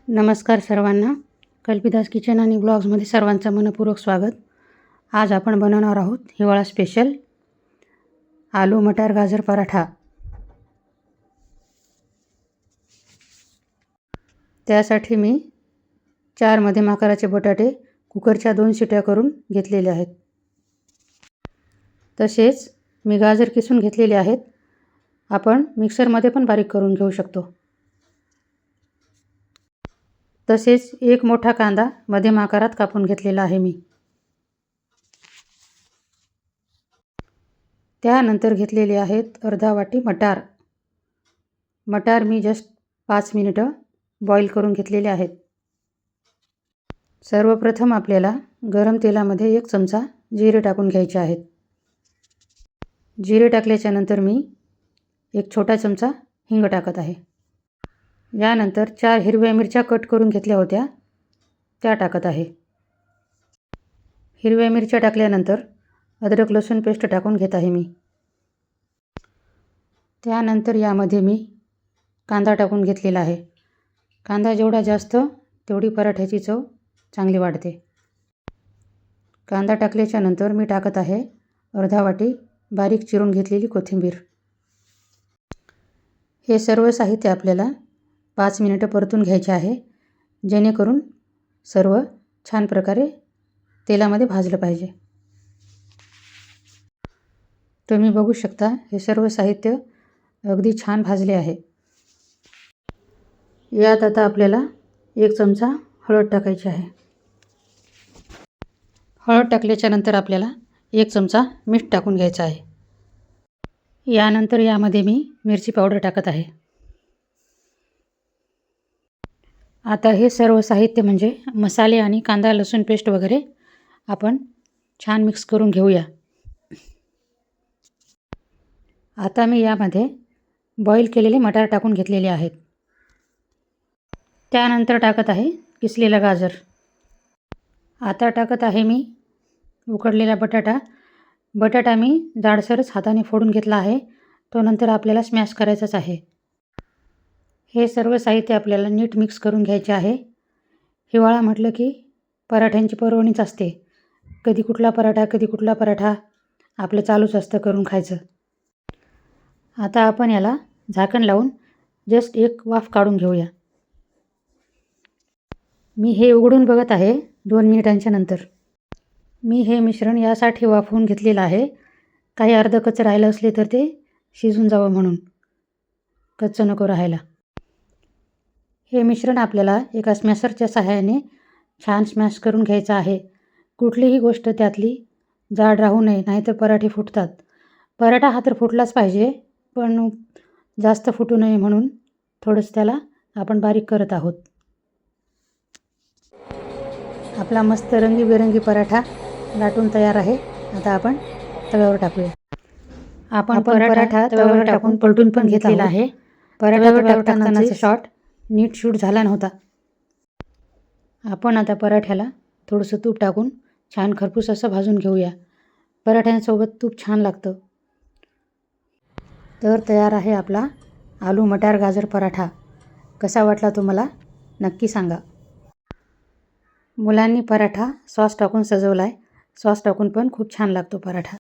नमस्कार सर्वांना. कल्पिताज किचन आणि ब्लॉग्समध्ये सर्वांचं मनपूर्वक स्वागत. आज आपण बनवणार आहोत हिवाळा स्पेशल आलू मटार गाजर पराठा. त्यासाठी मी 4 मध्यम आकाराचे बटाटे कुकरच्या 2 शिट्या करून घेतलेले आहेत. तसेच मी गाजर किसून घेतलेले आहेत. आपण मिक्सरमध्ये पण बारीक करून घेऊ शकतो. तसेच एक मोठा कांदा मध्यम आकारात कापून घेतलेला आहे मी. त्यानंतर घेतलेले आहेत अर्धा वाटी मटार. मटार मी जस्ट 5 मिनिटं बॉईल करून घेतलेले आहेत. सर्वप्रथम आपल्याला गरम तेलामध्ये 1 चमचा जिरे टाकून घ्यायचे आहेत. जिरे टाकल्याच्या नंतर मी 1 छोटा चमचा हिंग टाकत आहे. यानंतर 4 हिरव्या मिरच्या कट करून घेतल्या होत्या त्या टाकत आहे. हिरव्या मिरच्या टाकल्यानंतर अद्रक लसूण पेस्ट टाकून घेत आहे मी. त्यानंतर यामध्ये मी कांदा टाकून घेतलेला आहे. कांदा जेवढा जास्त तेवढी पराठ्याची चव चांगली वाढते. कांदा टाकल्याच्या नंतर मी टाकत आहे अर्धा वाटी बारीक चिरून घेतलेली कोथिंबीर. हे सर्व साहित्य आपल्याला 5 मिनिटं परतून घ्यायचे आहे, जेणेकरून सर्व छान प्रकारे तेलामध्ये भाजलं पाहिजे. तुम्ही बघू शकता हे सर्व साहित्य अगदी छान भाजले आहे. यात आता आपल्याला 1 चमचा हळद टाकायची आहे. हळद टाकल्याच्या नंतर आपल्याला 1 चमचा मीठ टाकून घ्यायचं आहे. यानंतर यामध्ये मी मिरची पावडर टाकत आहे. आता हे सर्व साहित्य म्हणजे मसाले आणि कांदा लसूण पेस्ट वगैरे आपण छान मिक्स करून घेऊया. आता मी यामध्ये बॉईल केलेले मटार टाकून घेतलेले आहेत. त्यानंतर टाकत आहे किसलेला गाजर. आता टाकत आहे मी उकडलेला बटाटा. बटाटा मी जाडसरच हाताने फोडून घेतला आहे. तो नंतर आपल्याला स्मॅश करायचाच आहे. हे सर्व साहित्य आपल्याला नीट मिक्स करून घ्यायचे आहे. हिवाळा म्हटलं की पराठ्यांची पर्वणीच असते. कधी कुठला पराठा आपलं चालूच असतं करून खायचं. आता आपण याला झाकण लावून जस्ट 1 वाफ काढून घेऊया. मी हे उघडून बघत आहे 2 मिनिटांच्या नंतर. मी हे मिश्रण यासाठी वाफवून घेतलेलं आहे, काही अर्धं कच्चं राहिलं असले तर ते शिजून जावं म्हणून, कच्चं नको राहायला. हे मिश्रण आपल्याला एका स्मॅशरच्या सहाय्याने छान स्मॅश करून घ्यायचं आहे. कुठलीही गोष्ट त्यातली जाड राहू नये, नाहीतर पराठे फुटतात. पराठा हा तर फुटलाच पाहिजे, पण जास्त फुटू नये म्हणून थोडंसं त्याला आपण बारीक करत आहोत. आपला मस्त रंगीबेरंगी पराठा लाटून तयार आहे. आता आपण तव्यावर टाकूया. आपण पराठा तव्यावर टाकून पलटून पण घेतलेला आहे. पराठ्यावर टाकतानाचे शॉट नीट शूट झाला नव्हता. आपण आता पराठ्याला थोडंसं तूप टाकून छान खरपूस असं भाजून घेऊया. पराठ्यांसोबत तूप छान लागतं. तर तयार आहे आपला आलू मटार गाजर पराठा. कसा वाटला तुम्हाला नक्की सांगा. मुलांनी पराठा सॉस टाकून सजवला आहे. सॉस टाकून पण खूप छान लागतो पराठा.